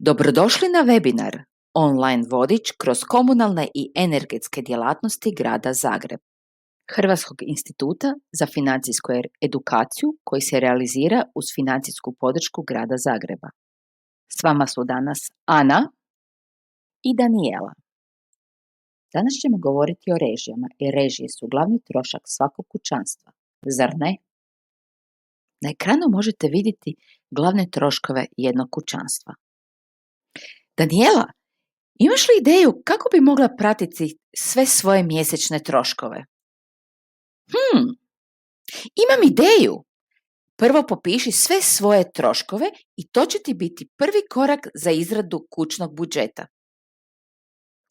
Dobrodošli na webinar, online vodič kroz komunalne i energetske djelatnosti grada Zagreba, Hrvatskog instituta za financijsku edukaciju koji se realizira uz financijsku podršku grada Zagreba. S vama su danas Ana i Danijela. Danas ćemo govoriti o režijama jer režije su glavni trošak svakog kućanstva, zar ne? Na ekranu možete vidjeti glavne troškove jednog kućanstva. Danijela, imaš li ideju kako bi mogla pratiti sve svoje mjesečne troškove? Imam ideju! Prvo popiši sve svoje troškove i to će ti biti prvi korak za izradu kućnog budžeta.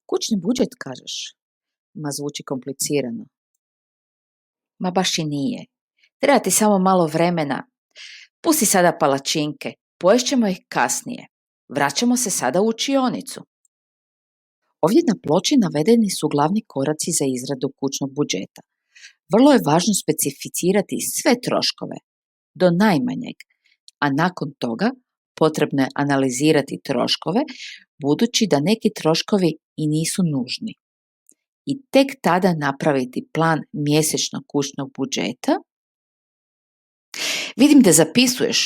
Kućni budžet, kažeš? Ma zvuči komplicirano. Ma baš i nije. Treba ti samo malo vremena. Pusti sada palačinke, poješćemo ih kasnije. Vraćamo se sada u učionicu. Ovdje na ploči navedeni su glavni koraci za izradu kućnog budžeta. Vrlo je važno specificirati sve troškove, do najmanjeg, a nakon toga potrebno je analizirati troškove, budući da neki troškovi i nisu nužni. I tek tada napraviti plan mjesečnog kućnog budžeta. Vidim da zapisuješ,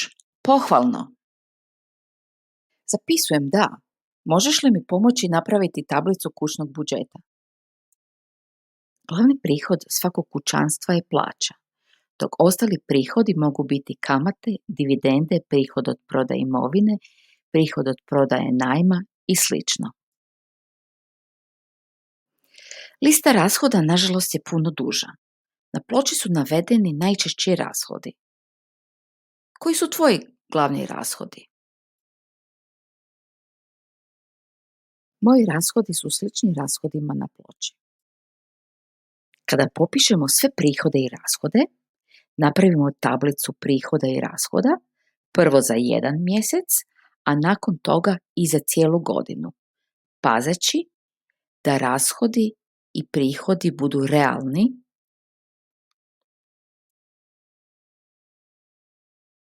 pohvalno. Zapisujem, da. Možeš li mi pomoći napraviti tablicu kućnog budžeta? Glavni prihod svakog kućanstva je plaća, dok ostali prihodi mogu biti kamate, dividende, prihod od prodaje imovine, prihod od prodaje najma i sl. Lista rashoda, nažalost, je puno duža. Na ploči su navedeni najčešći rashodi. Koji su tvoji glavni rashodi? Moji rashodi su slični rashodima na ploči. Kada popišemo sve prihode i rashode, napravimo tablicu prihoda i rashoda, prvo za jedan mjesec, a nakon toga i za cijelu godinu, pazeći da rashodi i prihodi budu realni.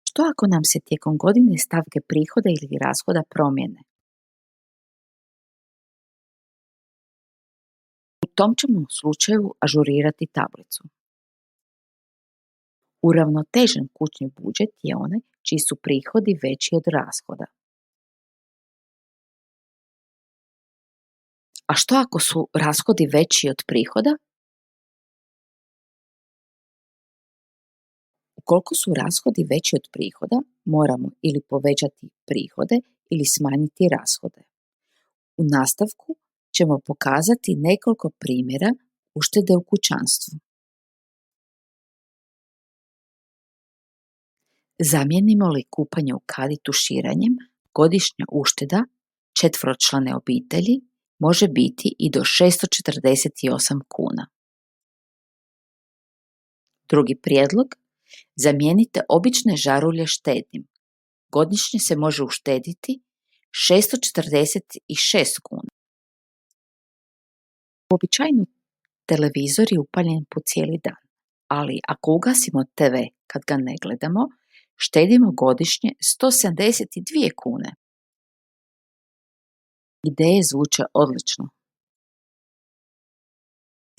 Što ako nam se tijekom godine stavke prihoda ili rashoda promijene? U tom ćemo slučaju ažurirati tablicu. Uravnotežen kućni budžet je onaj čiji su prihodi veći od rashoda. A što ako su rashodi veći od prihoda? Ukoliko su rashodi veći od prihoda, moramo ili povećati prihode ili smanjiti rashode. U nastavku ćemo pokazati nekoliko primjera uštede u kućanstvu. Zamijenimo li kupanje u kadi tuširanjem, godišnja ušteda četveročlane obitelji može biti i do 648 kuna. Drugi prijedlog, zamijenite obične žarulje štednim. Godišnje se može uštediti 646 kuna. Uobičajeno televizor je upaljen po cijeli dan, ali ako ugasimo TV kad ga ne gledamo, štedimo godišnje 172 kune. Ideje zvuče odlično.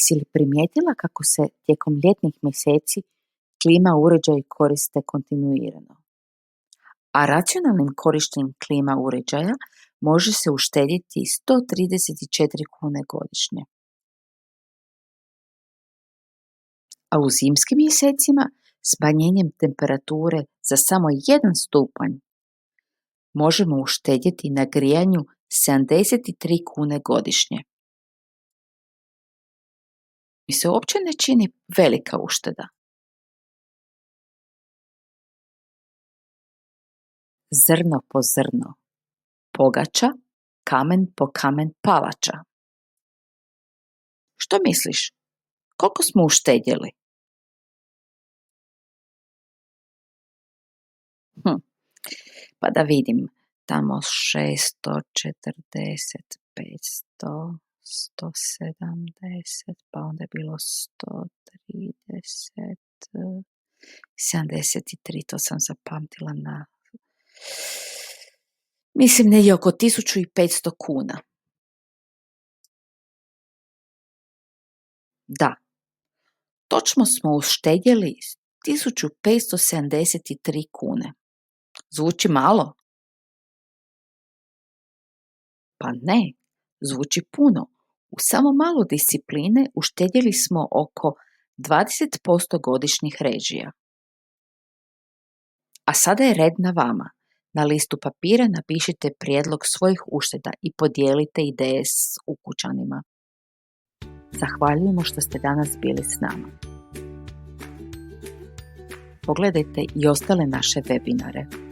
Si li primijetila kako se tijekom ljetnih mjeseci klima uređaji koriste kontinuirano? A racionalnim korištenjem klima uređaja može se uštedjeti 134 kune godišnje. A u zimskim mjesecima smanjenjem temperature za samo 1 stupanj možemo uštedjeti na grijanju 73 kune godišnje. Mi se uopće ne čini velika ušteda. Zrno po zrno pogača, kamen po kamen palača. Što misliš? Koliko smo uštedjeli? Pa da vidim, tamo 640, 500, 170, pa onda je bilo 130, 73, to sam zapamtila na... Mislim negdje oko 1500 kuna. Da, točno smo uštedjeli 1573 kune. Zvuči malo? Pa ne, zvuči puno. U samo malo discipline uštedjeli smo oko 20% godišnjih režija. A sada je red na vama. Na listu papira napišite prijedlog svojih ušteda i podijelite ideje s ukućanima. Zahvaljujemo što ste danas bili s nama. Pogledajte i ostale naše webinare.